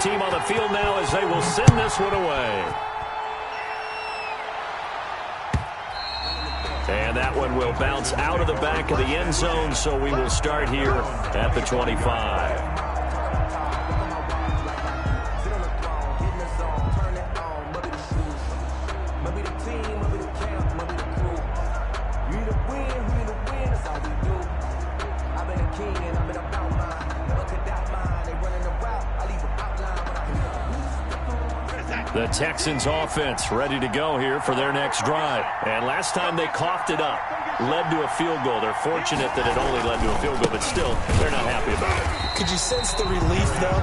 team on the field now as they will send this one away. And that one will bounce out of the back of the end zone, so we will start here at the 25. The Texans offense ready to go here for their next drive. And last time they coughed it up, led to a field goal. They're fortunate that it only led to a field goal, but still, they're not happy about it. Could you sense the relief, though,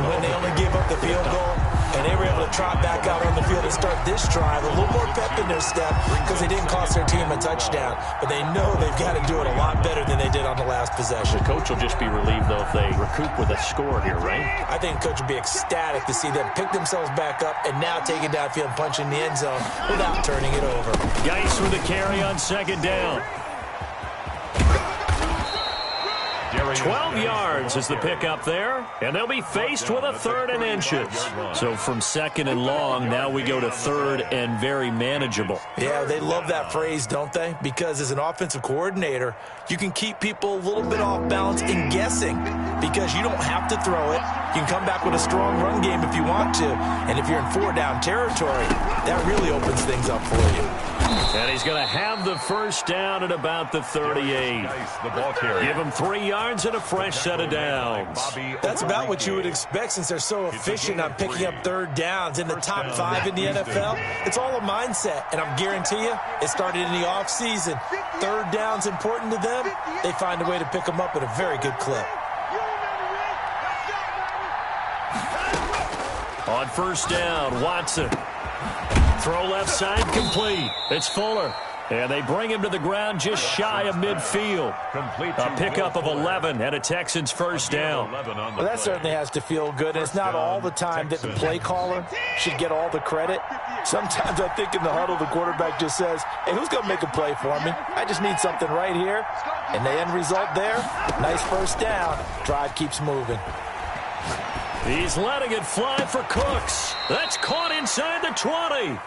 when they only gave up the field goal? And they were able to trot back out on the field and start this drive. A little more pep in their step because they didn't cost their team a touchdown. But they know they've got to do it a lot better than they did on the last possession. The coach will just be relieved, though, if they recoup with a score here, right? I think the coach will be ecstatic to see them pick themselves back up and now take it downfield and punch in the end zone without turning it over. Geis with a carry on second down. 12 yards is the pickup there, and they'll be faced with a 3rd and inches. So from 2nd and long, now we go to 3rd and very manageable. Yeah, they love that phrase, don't they? Because as an offensive coordinator, you can keep people a little bit off balance in guessing because you don't have to throw it. You can come back with a strong run game if you want to. And if you're in 4-down territory, that really opens things up for you. And he's going to have the first down at about the 38. Give him 3 yards and a fresh set of downs. That's about what you would expect since they're so efficient on picking up 3rd downs in the top 5 in the NFL. It's all a mindset, and I guarantee you it started in the offseason. 3rd down's important to them. They find a way to pick them up at a very good clip. On first down, Watson. Throw left side complete. It's Fuller. And they bring him to the ground just shy of midfield. A pickup of 11 and a Texans first down. Well, that certainly has to feel good. And it's not all the time that the play caller should get all the credit. Sometimes I think in the huddle the quarterback just says, hey, who's going to make a play for me? I just need something right here. And the end result there, nice first down. Drive keeps moving. He's letting it fly for Cooks. That's caught inside the 20.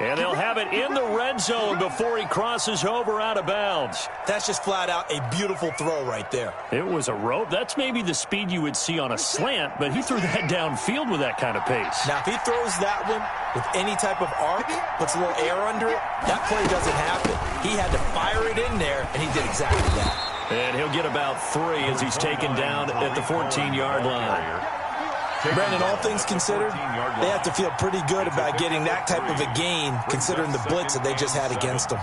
And they'll have it in the red zone before he crosses over out of bounds. That's just flat out a beautiful throw right there. It was a rope. That's maybe the speed you would see on a slant, but he threw that downfield with that kind of pace. Now, if he throws that one with any type of arc, puts a little air under it, that play doesn't happen. He had to fire it in there, and he did exactly that. And he'll get about 3 as he's taken down at the 14-yard line. Brandon, all things considered, they have to feel pretty good about getting that type of a gain considering the blitz that they just had against them.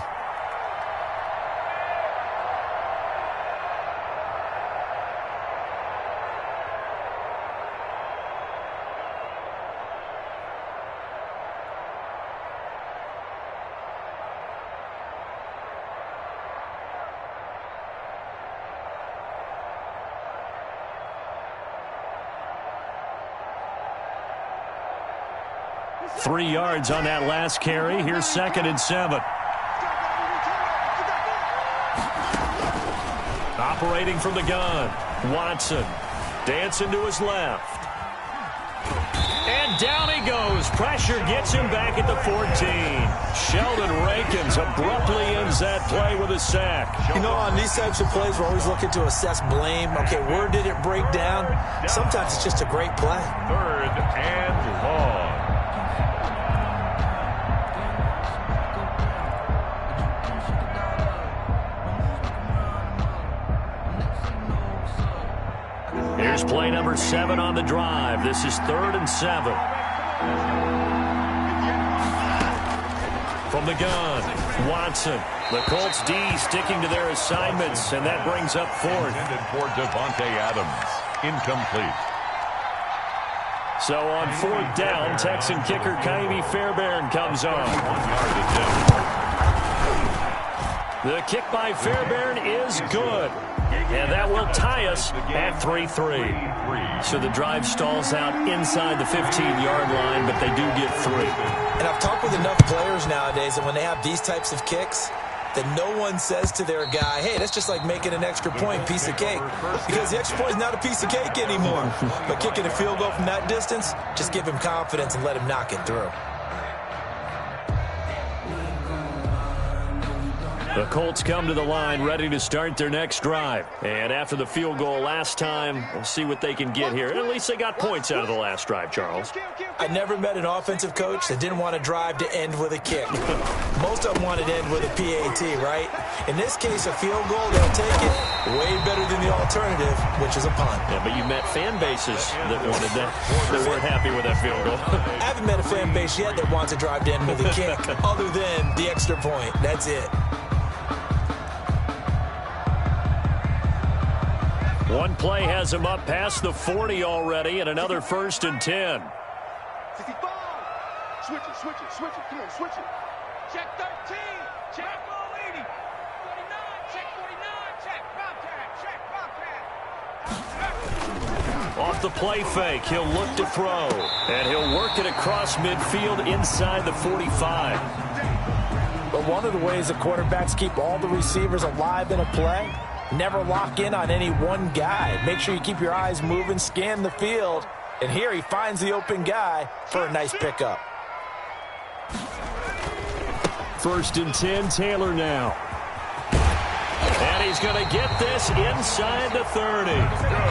Three yards on that last carry. Here's 2nd and 7. Operating from the gun. Watson dancing to his left. And down he goes. Pressure gets him back at the 14. Sheldon Rankins abruptly ends that play with a sack. You know, on these types of plays, we're always looking to assess blame. Okay, where did it break down? Sometimes it's just a great play. 3rd and long. Here's play number 7 on the drive. This is 3rd and 7. From the gun, Watson. The Colts D sticking to their assignments, and that brings up 4th. Intended for Devontae Adams. Incomplete. So on 4th down, Texan kicker Kaimi Fairbairn comes on. 1 yard attempt. The kick by Fairbairn is good. And that will tie us at 3-3. So the drive stalls out inside the 15-yard line, but they do get 3. And I've talked with enough players nowadays that when they have these types of kicks, that no one says to their guy, hey, that's just like making an extra point, piece of cake. Because the extra point is not a piece of cake anymore. But kicking a field goal from that distance, just give him confidence and let him knock it through. The Colts come to the line ready to start their next drive. And after the field goal last time, we'll see what they can get here. At least they got points out of the last drive, Charles. I never met an offensive coach that didn't want to drive to end with a kick. Most of them wanted to end with a PAT, right? In this case, a field goal, they'll take it way better than the alternative, which is a punt. Yeah, but you met fan bases that wanted that, that weren't happy with that field goal. I haven't met a fan base yet that wants to drive to end with a kick, other than the extra point. That's it. One play has him up past the 40 already, and another 1st and 10. 65. Switch it. Come on, switch it. Check 13. Check all 80. 49. Check 49. Check Bobcat. Off the play fake, he'll look to throw. And he'll work it across midfield inside the 45. But one of the ways the quarterbacks keep all the receivers alive in a play, never lock in on any one guy. Make sure you keep your eyes moving, scan the field. And here he finds the open guy for a nice pickup. 1st and 10, Taylor now. And he's going to get this inside the 30.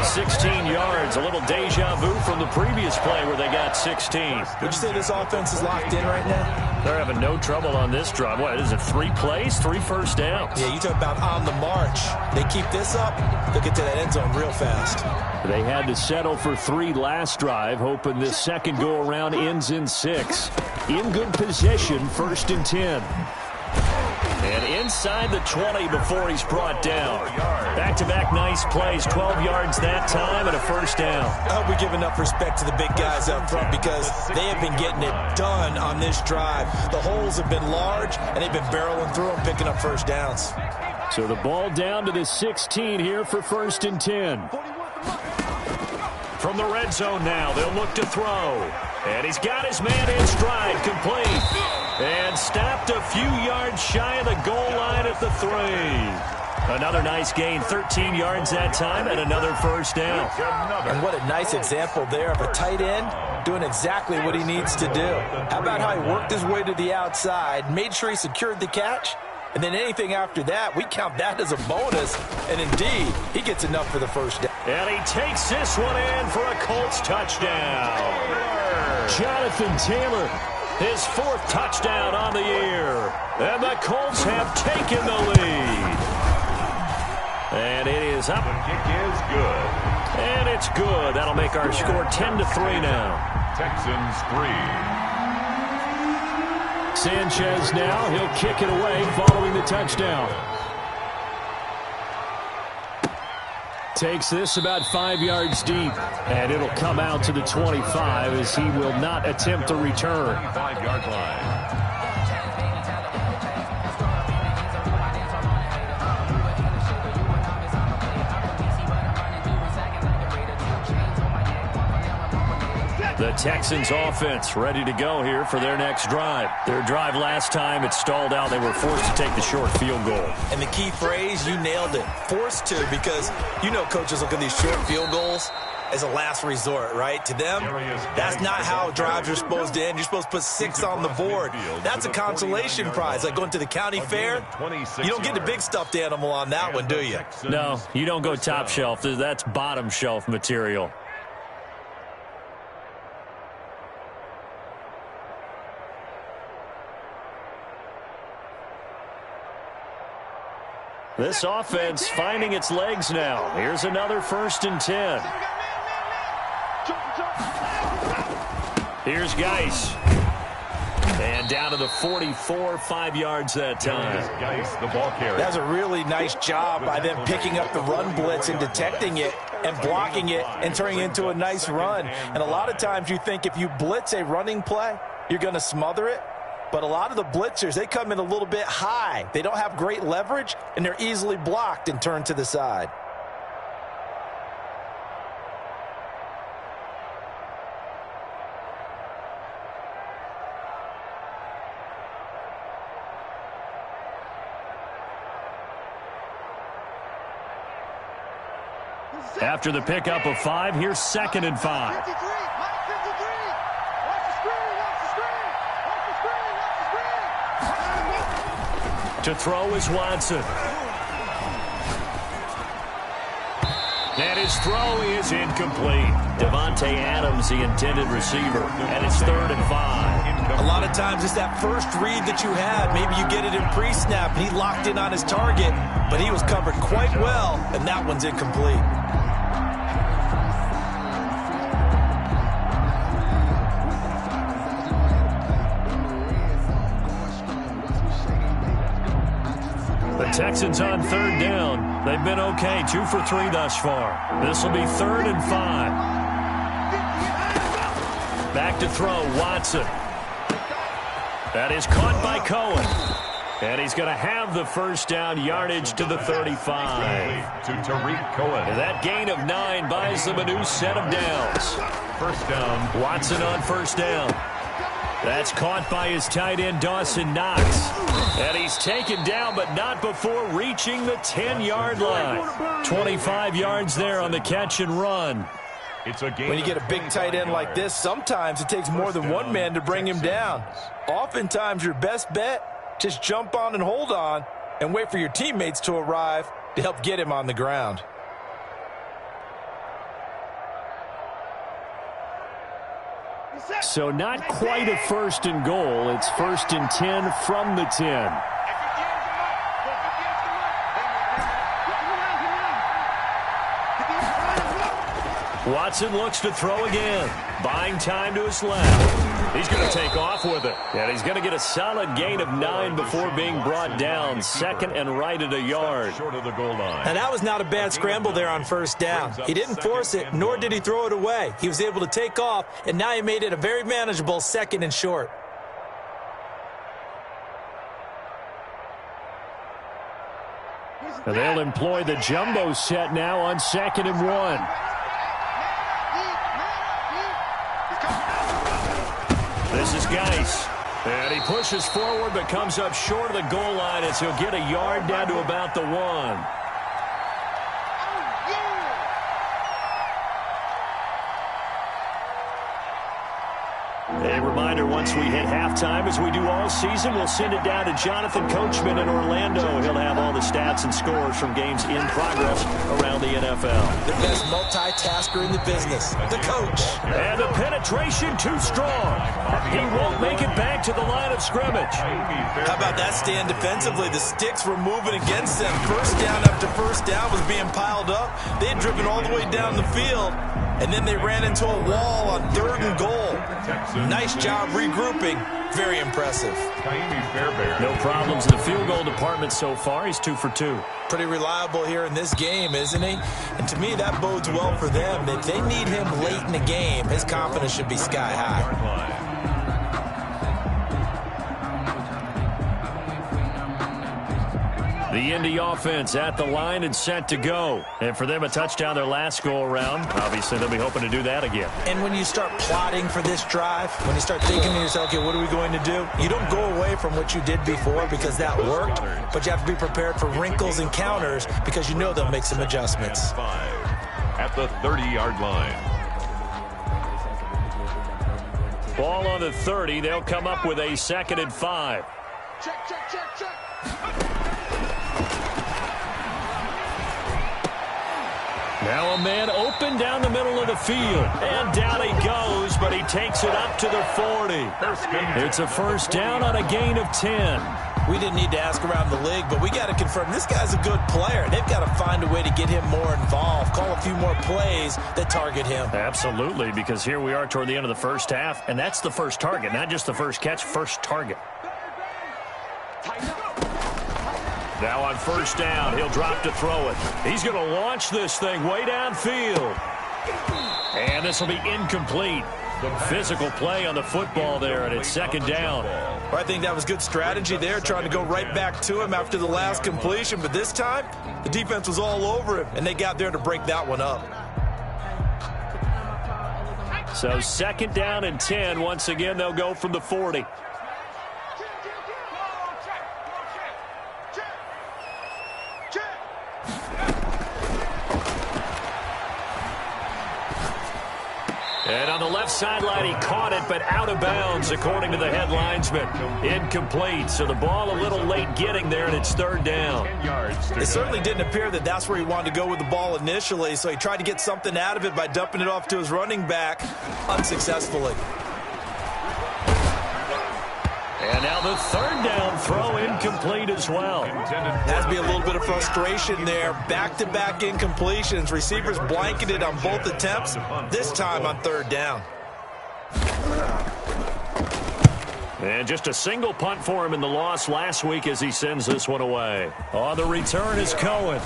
16 yards, a little deja vu from the previous play where they got 16. Would you say this offense is locked in right now? They're having no trouble on this drive. What is it, 3 plays, 3 first downs? Yeah, you talk about on the march. They keep this up, they'll get to that end zone real fast. They had to settle for 3 last drive, hoping this second go-around ends in 6. In good position, 1st and 10. And inside the 20 before he's brought down. Back-to-back nice plays, 12 yards that time and a 1st down. I hope we give enough respect to the big guys up front because they have been getting it done on this drive. The holes have been large, and they've been barreling through them, picking up 1st downs. So the ball down to the 16 here for 1st and 10. From the red zone now, they'll look to throw. And he's got his man in stride, complete. And stopped a few yards shy of the goal line at the 3. Another nice gain, 13 yards that time, and another 1st down. And what a nice example there of a tight end doing exactly what he needs to do. How about how he worked his way to the outside, made sure he secured the catch, and then anything after that, we count that as a bonus. And indeed, he gets enough for the 1st down. And he takes this one in for a Colts touchdown. Jonathan Taylor, his 4th touchdown on the year. And the Colts have taken the lead. And it is up. The kick is good. And it's good. That'll make our score 10-3 now. Texans 3. Sanchez now. He'll kick it away following the touchdown. Takes this about 5 yards deep. And it'll come out to the 25 as he will not attempt a return. 5-yard line. The Texans offense ready to go here for their next drive. Their drive last time, it stalled out. They were forced to take the short field goal. And the key phrase, you nailed it. Forced to, because you know coaches look at these short field goals as a last resort, right? To them, that's not how drives are supposed to end. You're supposed to put 6 on the board. That's a consolation prize, like going to the county fair. You don't get the big stuffed animal on that one, do you? No, you don't go top shelf. That's bottom shelf material. This offense finding its legs now. Here's another 1st and 10. Here's Geis. And down to the 44, 5 yards that time. Geis, the ball carrier. That's a really nice job by them picking up the run blitz and detecting it and blocking it and turning it into a nice run. And a lot of times you think if you blitz a running play, you're going to smother it. But a lot of the blitzers, they come in a little bit high. They don't have great leverage, and they're easily blocked and turned to the side. After the pickup of 5, here's 2nd and 5. 53, Mike 53. Watch the screen, watch the screen. Watch the screen, watch the screen. To throw is Watson. And his throw is incomplete. Devontae Adams, the intended receiver. And it's 3rd and 5. A lot of times it's that first read that you had. Maybe you get it in pre-snap. He locked in on his target, but he was covered quite well, and that one's incomplete. The Texans on 3rd down. They've been okay, 2 for 3 thus far. This will be 3rd and 5. Back to throw, Watson. That is caught by Cohen. And he's going to have the first down, yardage to the 35. To Tariq Cohen. And that gain of 9 buys them a new set of downs. First down. Watson on first down. That's caught by his tight end, Dawson Knox. And he's taken down, but not before reaching the 10-yard line. 25 yards there on the catch and run. It's a game. When you get a big tight end like this, sometimes it takes more than one man to bring him down. Oftentimes, your best bet, just jump on and hold on and wait for your teammates to arrive to help get him on the ground. So not quite a 1st and goal. It's 1st and 10 from the 10. Watson looks to throw again. Buying time to his left. He's going to take off with it. And he's going to get a solid gain of 9 before being brought down. 2nd and right at a yard. Short of the goal line. And that was not a bad scramble there on first down. He didn't force it, nor did he throw it away. He was able to take off, and now he made it a very manageable 2nd and short. And they'll employ the jumbo set now on 2nd and 1. This is Geis. And he pushes forward but comes up short of the goal line as he'll get a yard down to about the 1. A reminder, once we hit halftime, as we do all season, we'll send it down to Jonathan Coachman in Orlando. He'll have all the stats and scores from games in progress around the NFL. The best multitasker in the business, the coach. And the penetration too strong. He won't make it back to the line of scrimmage. How about that stand defensively? The sticks were moving against them. First down after first down was being piled up. They had driven all the way down the field, and then they ran into a wall on 3rd and goal. Nice job regrouping. Very impressive. No problems in the field goal department so far. He's 2 for 2. Pretty reliable here in this game, isn't he? And to me, that bodes well for them. If they need him late in the game, his confidence should be sky high. The Indy offense at the line and set to go. And for them, a touchdown their last go-around. Obviously, they'll be hoping to do that again. And when you start plotting for this drive, when you start thinking to yourself, okay, what are we going to do? You don't go away from what you did before because that worked, but you have to be prepared for wrinkles and counters because you know they'll make some adjustments. At the 30-yard line. Ball on the 30. They'll come up with a 2nd and 5. Check, check, check, check. Now a man open down the middle of the field. And down he goes, but he takes it up to the 40. It's a first down on a gain of 10. We didn't need to ask around the league, but we got to confirm this guy's a good player. They've got to find a way to get him more involved, call a few more plays that target him. Absolutely, because here we are toward the end of the first half, and that's the first target, not just the first catch, first target. Now on first down, he'll drop to throw it. He's going to launch this thing way downfield. And this will be incomplete. Physical play on the football there, and it's 2nd down. Well, I think that was good strategy there, trying to go right back to him after the last completion. But this time, the defense was all over him, and they got there to break that one up. So 2nd down and 10. Once again, they'll go from the 40. sideline. He caught it, but out of bounds, according to the head linesman. Incomplete, so the ball a little late getting there, and it's third down. 10 yards to It go. certainly didn't appear that that's where he wanted to go with the ball initially, so he tried to get something out of it by dumping it off to his running back unsuccessfully. And now the third down throw incomplete as well. Has to be a little bit of frustration there. Back-to-back incompletions. Receivers blanketed on both attempts, this time on third down. And just a single punt for him in the loss last week as he sends this one away. On the return is Cohen.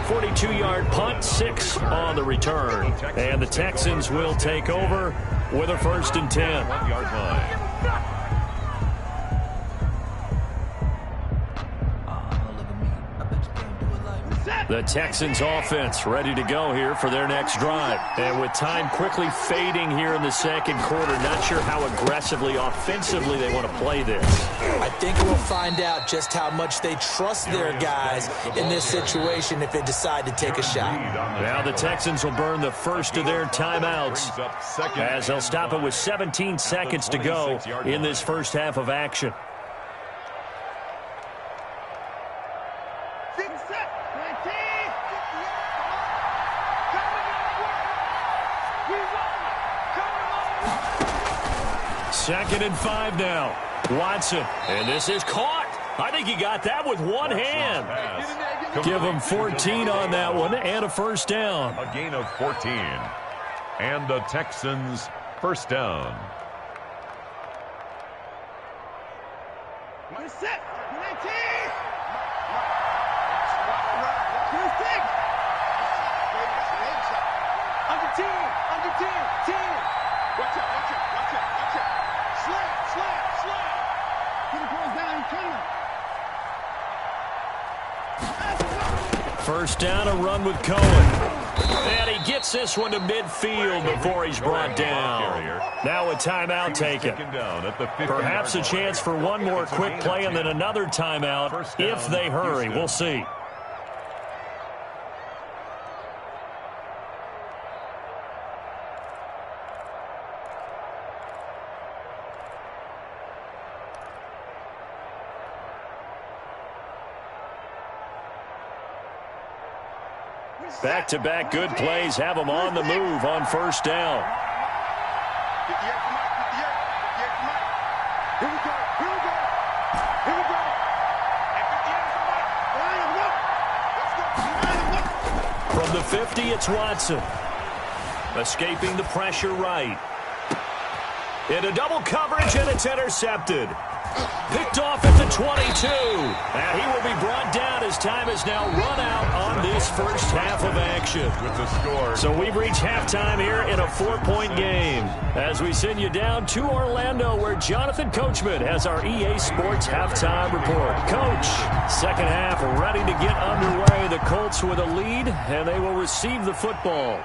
42-yard punt, 6 on the return. And the Texans will take over with a 1st and 10. 1-yard line. The Texans offense ready to go here for their next drive. And with time quickly fading here in the second quarter, not sure how aggressively, offensively they want to play this. I think we'll find out just how much they trust their guys in this situation if they decide to take a shot. Now the Texans will burn the first of their timeouts as they'll stop it with 17 seconds to go in this first half of action. Second and 5 now. Watson, and this is caught. I think he got that with one hand. Give him 14 on that one and a first down. A gain of 14. And the Texans first down. Set. 19. Under 10. Under 10. 10. Watch out. Watch out. Watch out. Watch out. Slap. Get the balls down. Coming. First down, a run with Cohen. And he gets this one to midfield before he's brought down. Now a timeout taken. Perhaps a chance for one more quick play and then another timeout if they hurry. We'll see. Back-to-back good plays have them on the move on first down. Here we go. From the 50, it's Watson. Escaping the pressure right. Into double coverage, and it's intercepted. Picked off at the 22. And he will be brought down as time has now run out on this first half of action. With the score. So we've reached halftime here in a 4-point game as we send you down to Orlando where Jonathan Coachman has our EA Sports halftime report. Coach, second half ready to get underway. The Colts with a lead, and they will receive the football.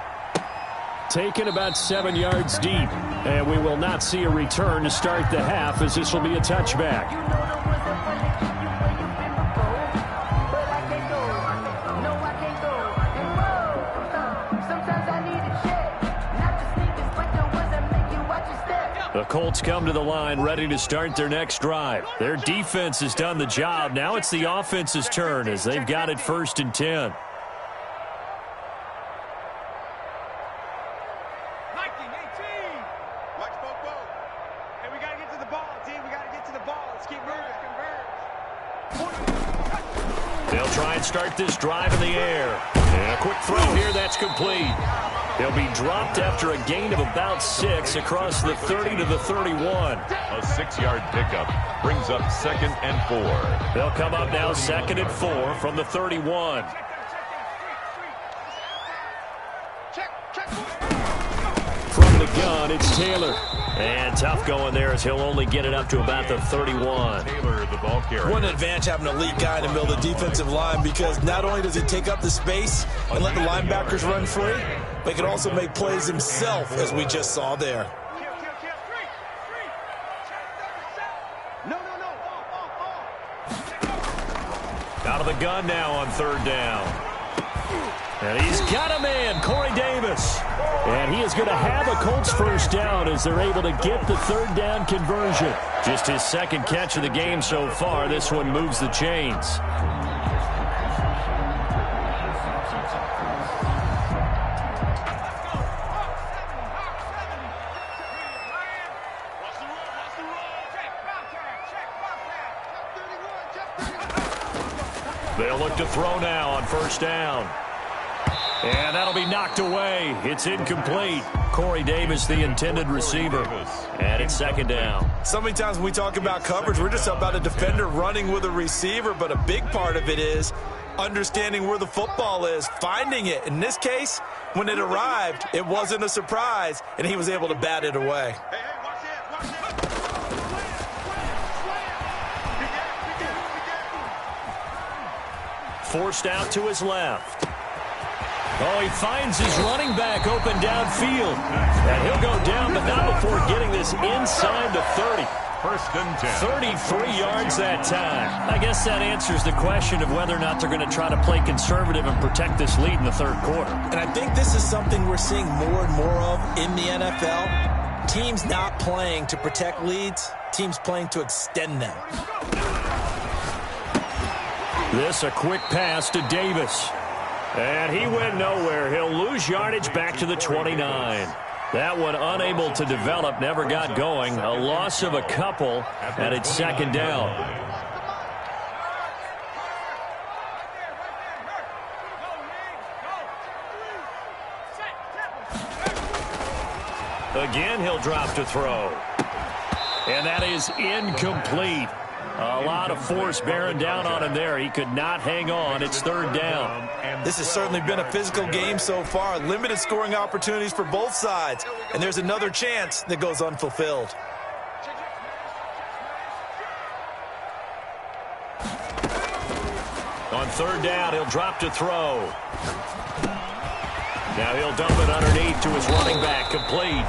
Taken about 7 yards deep, and we will not see a return to start the half as this will be a touchback. The Colts come to the line ready to start their next drive. Their defense has done the job. Now it's the offense's turn as they've got it 1st and 10. They'll try and start this drive in the air. And a quick throw here, that's complete. They'll be dropped after a gain of about 6 across the 30 to the 31. A 6-yard pickup brings up 2nd and 4. They'll come up now 2nd and 4 from the 31. From the gun, it's Taylor. And tough going there as he'll only get it up to about the 31. Taylor, the ball carrier. What an advantage having an elite guy in the middle of the defensive line, because not only does he take up the space and let the linebackers run free, but he can also make plays himself, as we just saw there. Out of the gun now on 3rd down. And he's got a man, Corey Davis. And he is going to have a Colts first down as they're able to get the third down conversion. Just his second catch of the game so far. This one moves the chains. They'll look to throw now on first down. And that'll be knocked away. It's incomplete. Corey Davis, the intended receiver. And it's second down. So many times when we talk about coverage, we're just about a defender running with a receiver, but a big part of it is understanding where the football is, finding it. In this case, when it arrived, it wasn't a surprise, and he was able to bat it away. Forced out to his left. Oh, he finds his running back open downfield. And he'll go down, but not before getting this inside the 30. First and 10. 33 yards that time. I guess that answers the question of whether or not they're going to try to play conservative and protect this lead in the third quarter. And I think this is something we're seeing more and more of in the NFL. Teams not playing to protect leads, teams playing to extend them. This a quick pass to Davis. And he went nowhere. He'll lose yardage back to the 29. That one unable to develop, never got going. A loss of a couple, and it's second down. Again, he'll drop to throw. And that is incomplete. A lot of force bearing down on him there. He could not hang on. It's third down. This has certainly been a physical game so far. Limited scoring opportunities for both sides. And there's another chance that goes unfulfilled. On third down, he'll drop to throw. Now he'll dump it underneath to his running back, complete.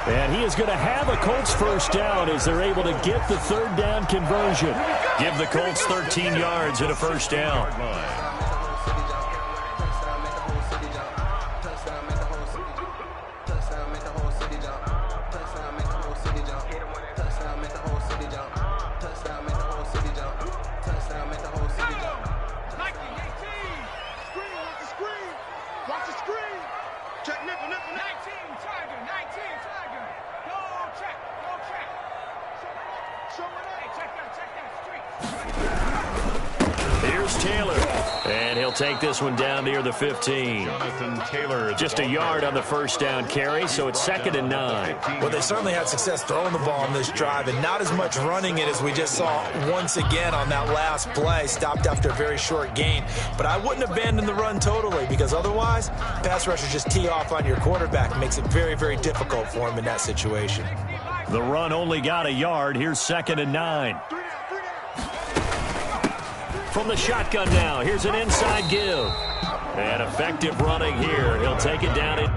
And he is going to have a Colts first down as they're able to get the third down conversion. Give the Colts 13 yards and a first down. Here's Taylor, and he'll take this one down near the 15. Jonathan Taylor. Just a yard on the first down carry, so it's second and 9. Well, they certainly had success throwing the ball in this drive, and not as much running it as we just saw once again on that last play. Stopped after a very short gain. But I wouldn't abandon the run totally, because otherwise, pass rushers just tee off on your quarterback. It makes it very, very difficult for him in that situation. The run only got a yard. Here's second and 9. From the shotgun now, here's an inside give. And effective running here. He'll take it down in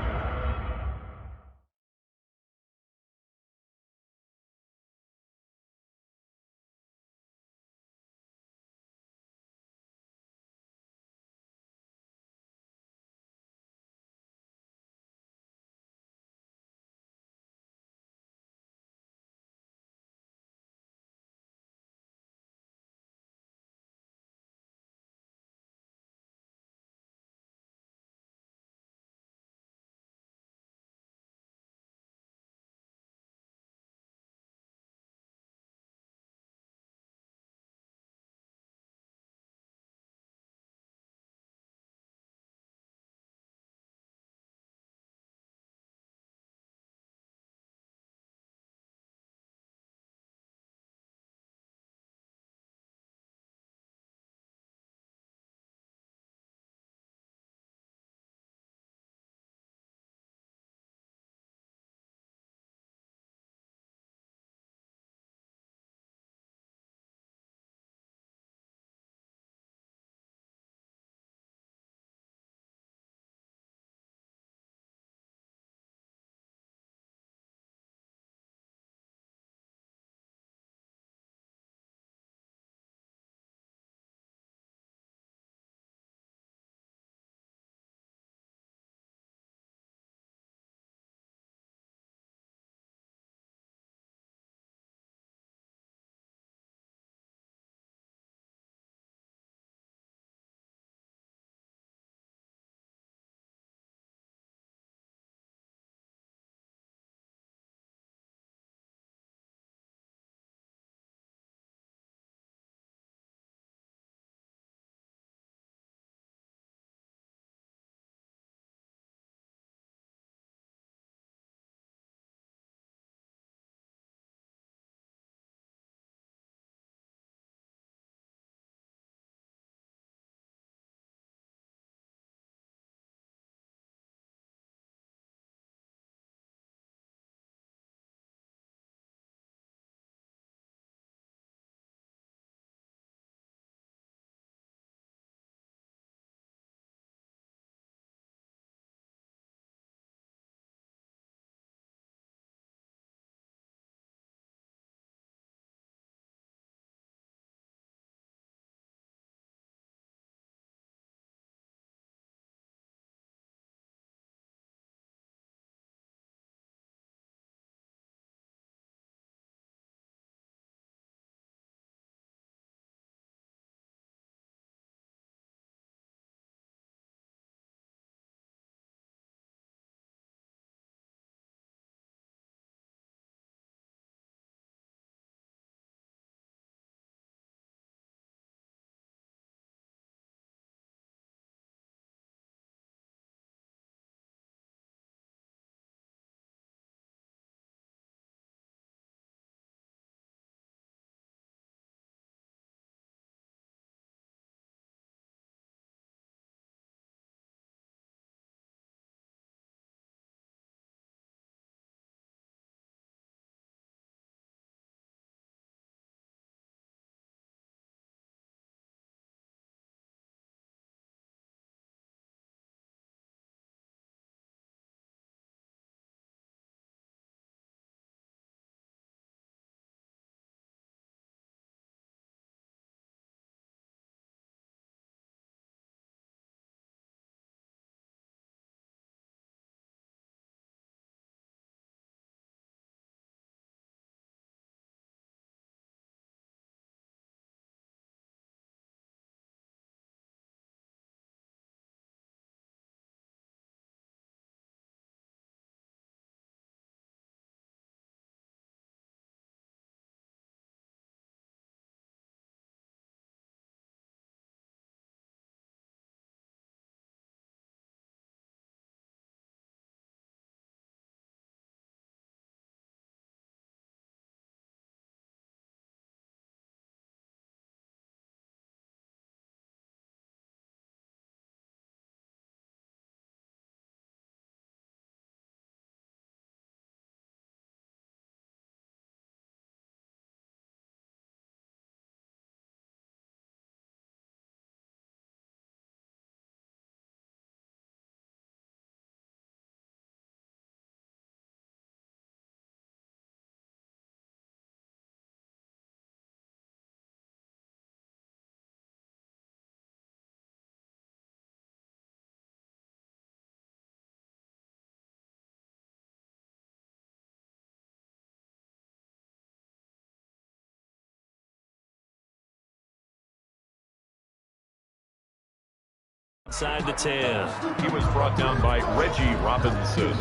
Inside the 10. He was brought down by Reggie Robinson.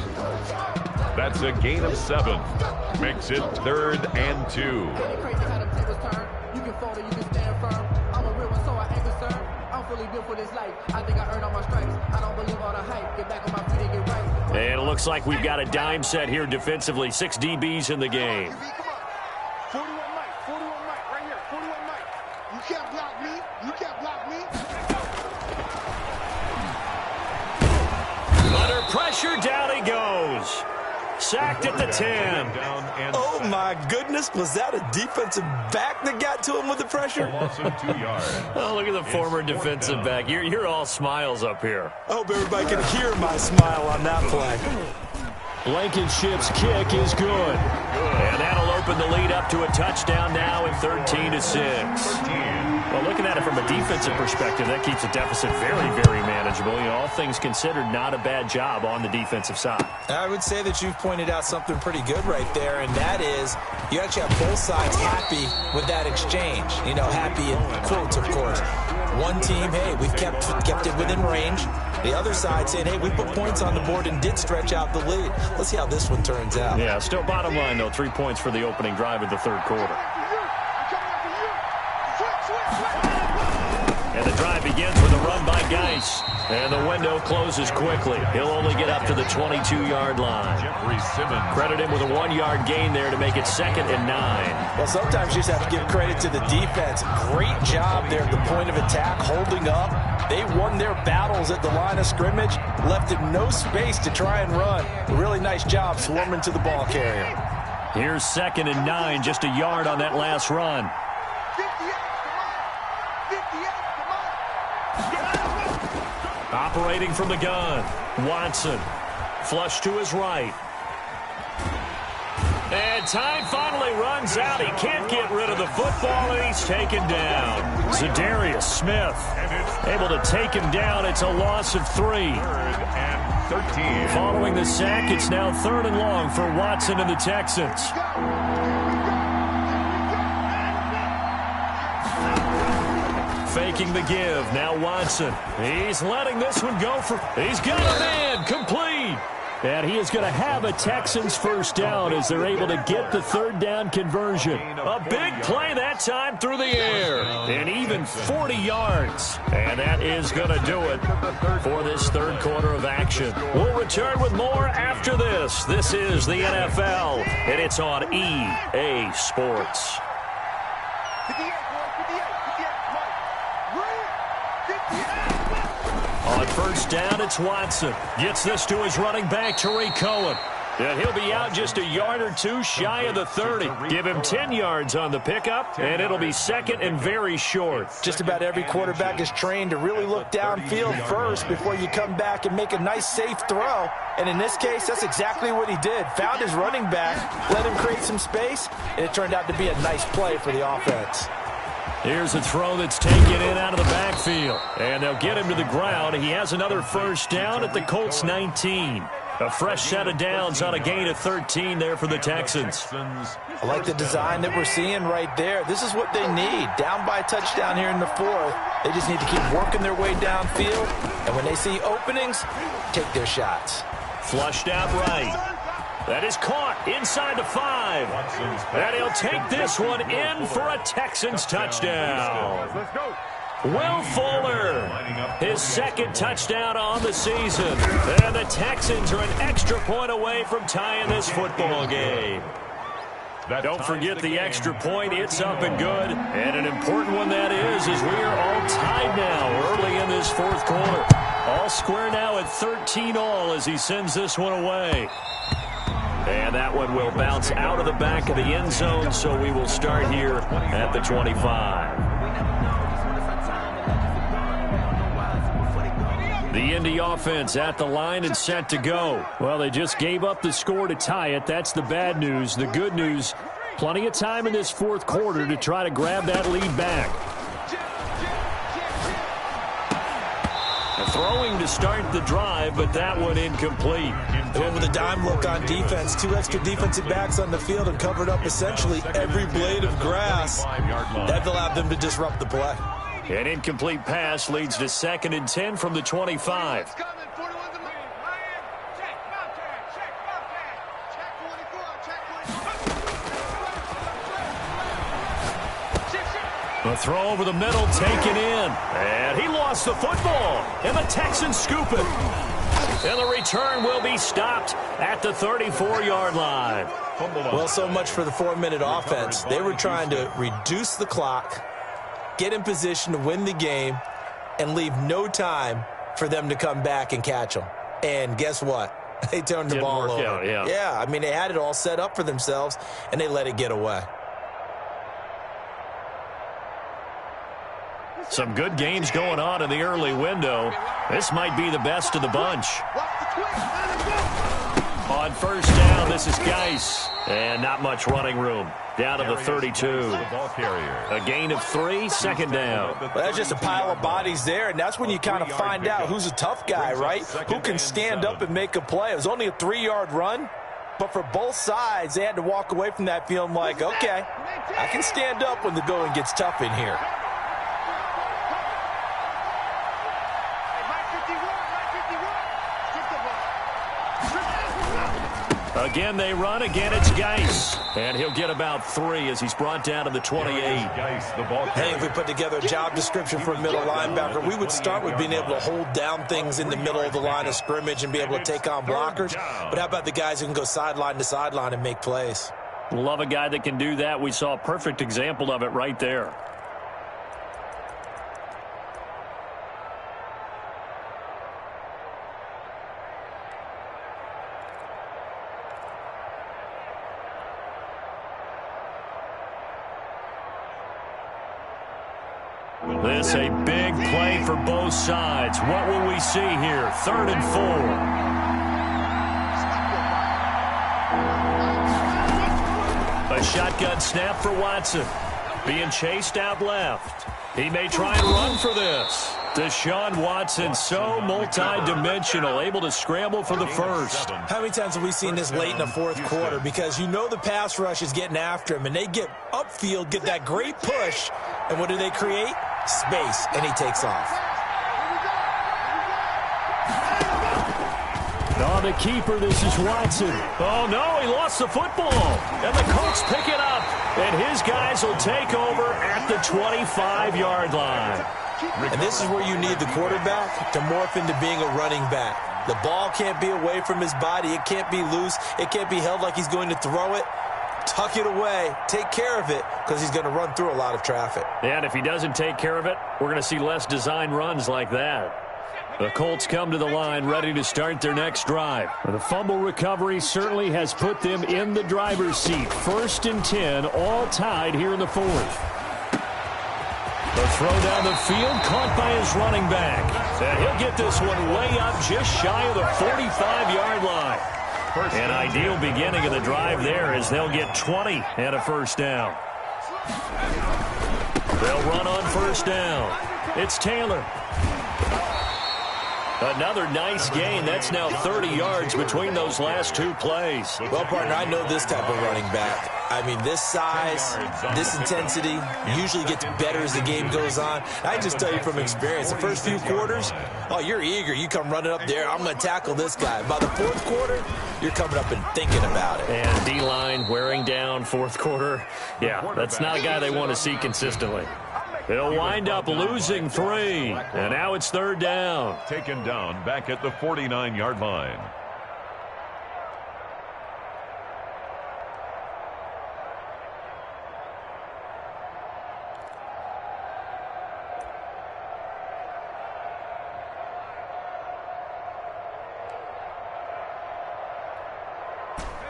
That's a gain of 7. Makes it 3rd and 2. And it looks like we've got a dime set here defensively. 6 DBs in the game. 41 Mike, right here. 41 Mike. You can't block me. You can't block me. Under pressure, down he goes. Sacked at the 10. Oh, my goodness. Was that a defensive back that got to him with the pressure? Loss of 2 yards. Oh, look at the former defensive back. You're all smiles up here. I hope everybody can hear my smile on that play. Blankenship's kick is good. And that'll open the lead up to a touchdown now at 13-6. Well, looking at it from a defensive perspective, that keeps the deficit very, very manageable. You know, all things considered, not a bad job on the defensive side. I would say that you've pointed out something pretty good right there, and that is you actually have both sides happy with that exchange. You know, happy in quotes, of course. One team, hey, we've kept it within range. The other side saying, hey, we put points on the board and did stretch out the lead. Let's see how this one turns out. Yeah, still bottom line, though, 3 points for the opening drive of the third quarter. And the drive begins with a run by Geis. And the window closes quickly. He'll only get up to the 22-yard line. Credit him with a 1-yard gain there to make it 2nd and 9. Well, sometimes you just have to give credit to the defense. Great job there at the point of attack, holding up. They won their battles at the line of scrimmage, left him no space to try and run. A really nice job swarming to the ball carrier. Here's 2nd and 9, just a yard on that last run. 58, Operating from the gun, Watson. Flush to his right. And time finally runs out. He can't get rid of the football, and he's taken down. Za'Darius Smith able to take him down. It's a loss of 3. 3rd and 13. Following the sack, it's now 3rd and long for Watson and the Texans. Faking the give. Now Watson. He's letting this one go for... He's got a man. Complete. And he is going to have a Texans first down as they're able to get the 3rd down conversion. A big play that time through the air. And even 40 yards. And that is going to do it for this third quarter of action. We'll return with more after this. This is the NFL, and it's on EA Sports. 58, 58, On first down, it's Watson. Gets this to his running back, Tariq Cohen. And he'll be out just a yard or two shy of the 30. Give him 10 yards on the pickup, and it'll be 2nd and very short. Just about every quarterback is trained to really look downfield first before you come back and make a nice, safe throw. And in this case, that's exactly what he did. Found his running back, let him create some space, and it turned out to be a nice play for the offense. Here's a throw that's taken in out of the backfield. And they'll get him to the ground. He has another first down at the Colts 19. A fresh set of downs on a gain of 13 there for the Texans. I like the design that we're seeing right there. This is what they need. Down by a touchdown here in the 4th. They just need to keep working their way downfield. And when they see openings, take their shots. Flushed out right. That is caught inside the 5. And he'll take this one in for a Texans touchdown. Will Fuller, his 2nd touchdown on the season. And the Texans are an extra point away from tying this football game. Don't forget the extra point. It's up and good. And an important one that is as we are all tied now early in this 4th quarter. All square now at 13 all as he sends this one away. And that one will bounce out of the back of the end zone, so we will start here at the 25. The Indy offense at the line and set to go. Well, they just gave up the score to tie it. That's the bad news. The good news, plenty of time in this 4th quarter to try to grab that lead back. Throwing to start the drive, but that one incomplete. They went with a dime look on defense. 2 extra defensive backs on the field and covered up essentially every blade of grass. That allowed them to disrupt the play. An incomplete pass leads to 2nd and 10 from the 25. The throw over the middle taken in. And he lost the football. And the Texans scoop it. And the return will be stopped at the 34-yard line. Well, so much for the 4-minute offense. They were trying to reduce the clock, get in position to win the game, and leave no time for them to come back and catch them. And guess what? They turned the ball over. Yeah, I mean, they had it all set up for themselves, and they let it get away. Some good games going on in the early window. This might be the best of the bunch. On first down, this is Geis. And not much running room. Down to the 32. A gain of 3, 2nd down. Well, that's just a pile of bodies there, and that's when you kind of find out who's a tough guy, right? Who can stand up and make a play. It was only a 3-yard run, but for both sides, they had to walk away from that feeling like, okay, I can stand up when the going gets tough in here. Again, they run. Again, it's Geis. And he'll get about 3 as he's brought down to the 28. Hey, if we put together a job description for a middle linebacker, we would start with being able to hold down things in the middle of the line of scrimmage and be able to take on blockers. But how about the guys who can go sideline to sideline and make plays? Love a guy that can do that. We saw a perfect example of it right there. This a big play for both sides. What will we see here? 3rd and 4. A shotgun snap for Watson. Being chased out left. He may try and run for this. Deshaun Watson, so multi-dimensional, able to scramble for the first. How many times have we seen this late in the 4th quarter? Because you know the pass rush is getting after him, and they get upfield, get that great push, and what do they create? Space, and he takes off. On the keeper, this is Watson. Oh, no, he lost the football. And the Colts pick it up, and his guys will take over at the 25-yard line. And this is where you need the quarterback to morph into being a running back. The ball can't be away from his body. It can't be loose. It can't be held like he's going to throw it. Tuck it away. Take care of it because he's going to run through a lot of traffic. And if he doesn't take care of it, we're going to see less design runs like that. The Colts come to the line ready to start their next drive. The fumble recovery certainly has put them in the driver's seat. 1st and 10, all tied here in the 4th. The throw down the field, caught by his running back. And he'll get this one way up just shy of the 45-yard line. An ideal beginning of the drive there as they'll get 20 and a first down. They'll run on first down. It's Taylor. Another nice gain. That's now 30 yards between those last 2 plays. Well, partner, I know this type of running back. I mean, this size, this intensity usually gets better as the game goes on. I just tell you from experience, the first few quarters, oh, you're eager. You come running up there. I'm going to tackle this guy. By the 4th quarter, you're coming up and thinking about it. And D-line wearing down 4th quarter. Yeah, that's not a guy they want to see consistently. They'll wind up losing 3. And now it's 3rd down. Taken down back at the 49-yard line.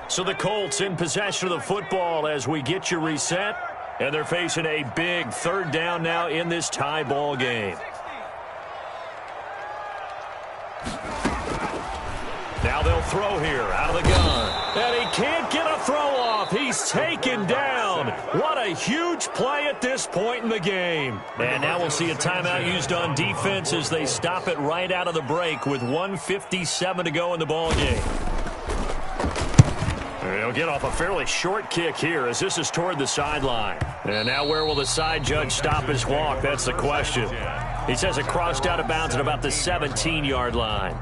So the Colts in possession of the football as we get you reset. And they're facing a big 3rd down now in this tie ball game. Now they'll throw here out of the gun. And he can't get a throw off. He's taken down. What a huge play at this point in the game. And now we'll see a timeout used on defense as they stop it right out of the break with 1:57 to go in the ball game. He'll get off a fairly short kick here as this is toward the sideline. And now where will the side judge stop his walk? That's the question. He says it crossed out of bounds at about the 17-yard line.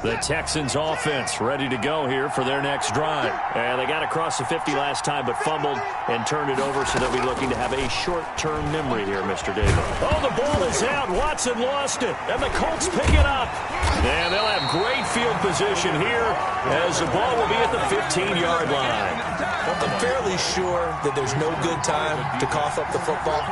The Texans offense ready to go here for their next drive. And they got across the 50 last time but fumbled and turned it over, so they'll be looking to have a short-term memory here, Mr. Davis. Oh, the ball is out. Watson lost it, and the Colts pick it up. And they'll have great field position here as the ball will be at the 15-yard line. I'm fairly sure that there's no good time to cough up the football.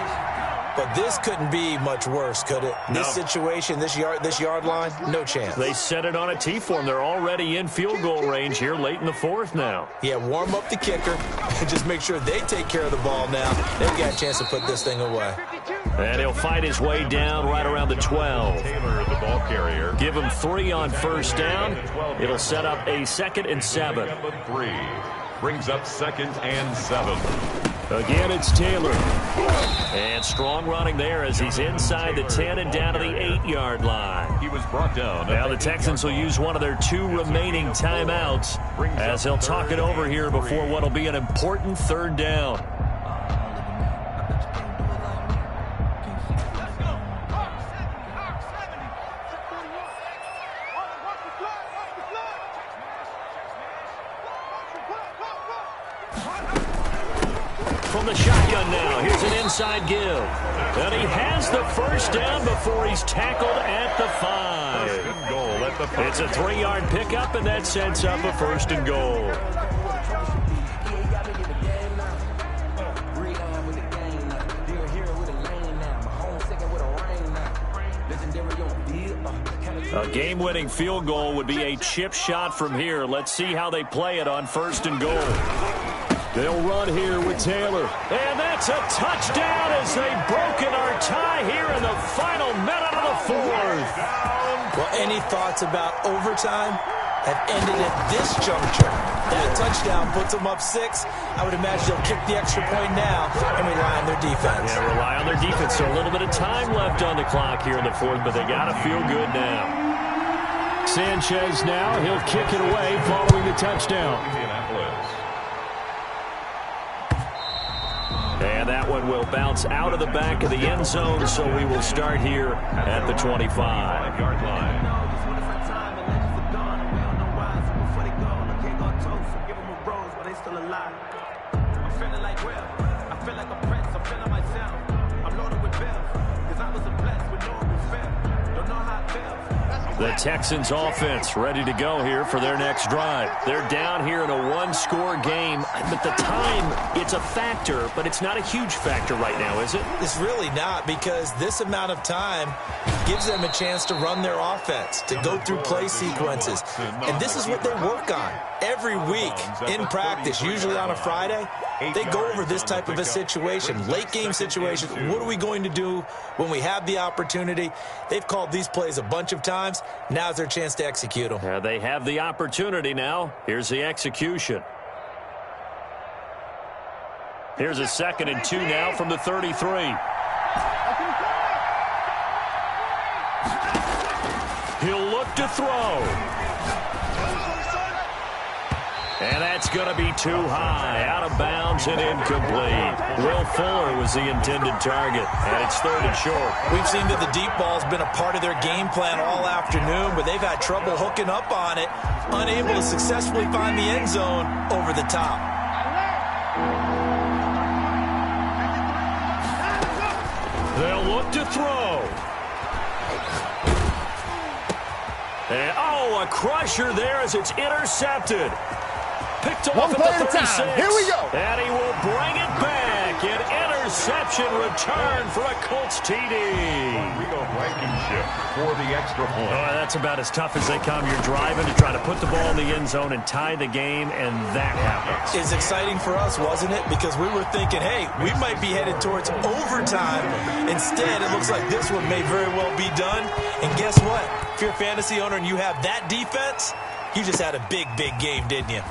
But this couldn't be much worse, could it? No. This situation, this yard line, no chance. They set it on a T-form. They're already in field goal range here late in the fourth now. Yeah, warm up the kicker and just make sure they take care of the ball now. They've got a chance to put this thing away. And he'll fight his way down right around the 12. Taylor, the ball carrier. Give him 3 on first down. It'll set up a 2nd and 7. 3 brings up 2nd and 7. Again, it's Taylor. And strong running there as he's inside the 10 and down to the 8-yard line. He was brought down. Now the Texans will use one of their 2 remaining timeouts as they'll talk it over here before what will be an important 3rd down. From the shotgun now, here's an inside give. And he has the first down before he's tackled at the 5. It's a 3-yard pickup, and that sets up a 1st and goal. A game-winning field goal would be a chip shot from here. Let's see how they play it on 1st and goal. They'll run here with Taylor. And that's a touchdown as they've broken our tie here in the final minute of the 4th. Well, any thoughts about overtime have ended at this juncture. That touchdown puts them up 6. I would imagine they'll kick the extra point now and rely on their defense. Yeah, rely on their defense. So a little bit of time left on the clock here in the 4th, but they got to feel good now. Sanchez now. He'll kick it away following the touchdown. And that one will bounce out of the back of the end zone, so we will start here at the 25-yard line. The Texans offense ready to go here for their next drive. They're down here in a 1-score game, but the time, it's a factor, but it's not a huge factor right now, is it? It's really not, because this amount of time gives them a chance to run their offense, to go through play sequences. And this is what they work on every week in practice, usually on a Friday. They go over this type of a situation, late game situation. What are we going to do when we have the opportunity? They've called these plays a bunch of times. Now's their chance to execute them. Yeah, they have the opportunity now. Here's the execution. Here's a 2nd and 2 now from the 33. He'll look to throw. And that's going to be too high, out of bounds and incomplete. Will Fuller was the intended target, and it's 3rd and short. We've seen that the deep ball's been a part of their game plan all afternoon, but they've had trouble hooking up on it, unable to successfully find the end zone over the top. They'll look to throw. And, a crusher there as it's intercepted. Picked off at the 36. Here we go. And he will bring it back. An interception return for a Colts TD. Blankenship for the extra point. That's about as tough as they come. You're driving to try to put the ball in the end zone and tie the game, and that happens. It's exciting for us, wasn't it? Because we were thinking, hey, we might be headed towards overtime. Instead, it looks like this one may very well be done. And guess what? If you're a fantasy owner and you have that defense, you just had a big, big game, didn't you?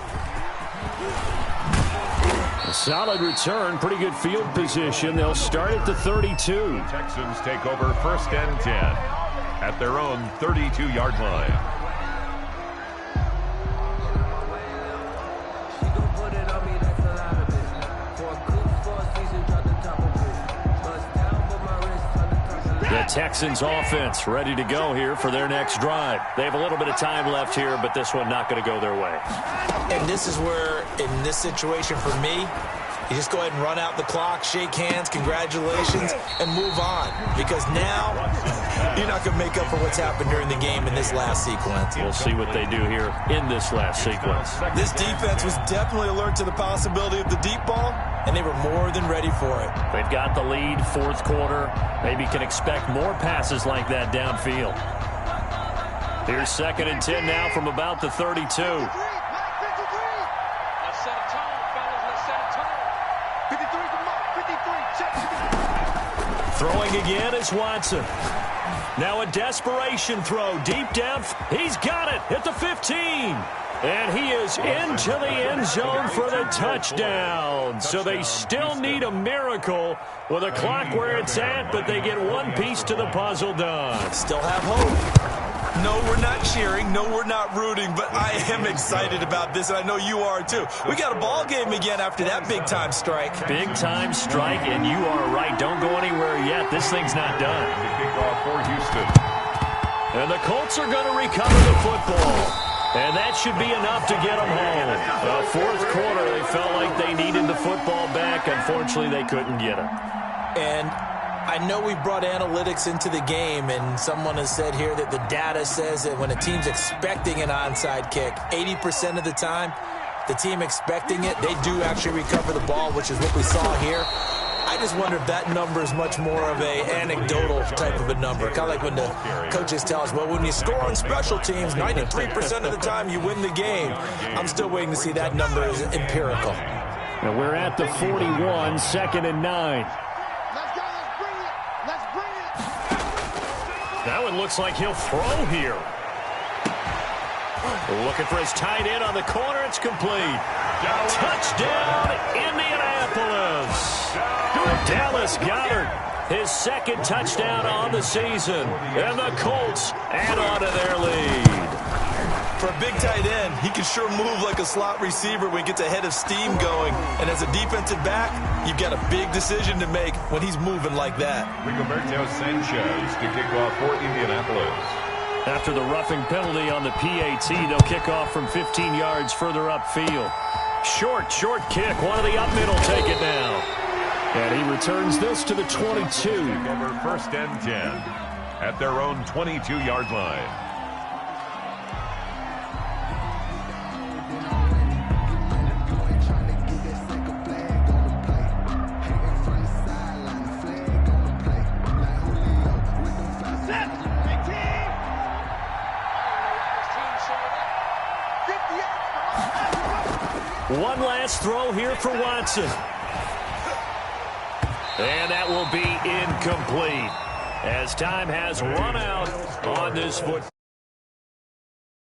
A solid return, pretty good field position. They'll start at the 32. The Texans take over 1st and 10 at their own 32-yard line. The Texans offense ready to go here for their next drive. They have a little bit of time left here, but this one not going to go their way. And this is where, in this situation for me, you just go ahead and run out the clock, shake hands, congratulations, and move on. Because now, you're not going to make up for what's happened during the game in this last sequence. We'll see what they do here in this last sequence. This defense was definitely alert to the possibility of the deep ball, and they were more than ready for it. They've got the lead, 4th quarter. Maybe can expect more passes like that downfield. Here's 2nd and 10 now from about the 32. Let's set a tone, fellas. Let's set a tone. 53 from Mark. 53. Check. Throwing again is Watson. Now a desperation throw deep down. He's got it at the 15. And he is into the end zone for the touchdown. So they still need a miracle with a clock where it's at, but they get one piece to the puzzle done. Still have hope. No, we're not cheering. No, we're not rooting. But I am excited about this, and I know you are too. We got a ball game again after that big-time strike. Big-time strike, and you are right. Don't go anywhere yet. This thing's not done. The kickoff for Houston. And the Colts are going to recover the football. And that should be enough to get them home. 4th quarter, they felt like they needed the football back. Unfortunately, they couldn't get it. And I know we brought analytics into the game, and someone has said here that the data says that when a team's expecting an onside kick, 80% of the time, the team expecting it, they do actually recover the ball, which is what we saw here. I just wonder if that number is much more of a anecdotal type of a number. Kind of like when the coaches tell us, well, when you score on special teams, 93% of the time you win the game. I'm still waiting to see that number is empirical. And we're at the 41, 2nd and 9. Let's go. Let's bring it. That one looks like he'll throw here. Looking for his tight end on the corner. It's complete. Touchdown, Indianapolis. Dallas Goedert, his 2nd touchdown on the season. And the Colts add on to their lead. For a big tight end, he can sure move like a slot receiver when he gets a head of steam going. And as a defensive back, you've got a big decision to make when he's moving like that. Rigoberto Sanchez to kick off for Indianapolis. After the roughing penalty on the PAT, they'll kick off from 15 yards further upfield. Short kick. One of the up middle take it now. And he returns this to the 22. Over 1st and 10 at their own 22-yard line. One last throw here for Watson. And that will be incomplete as time has run out on this football.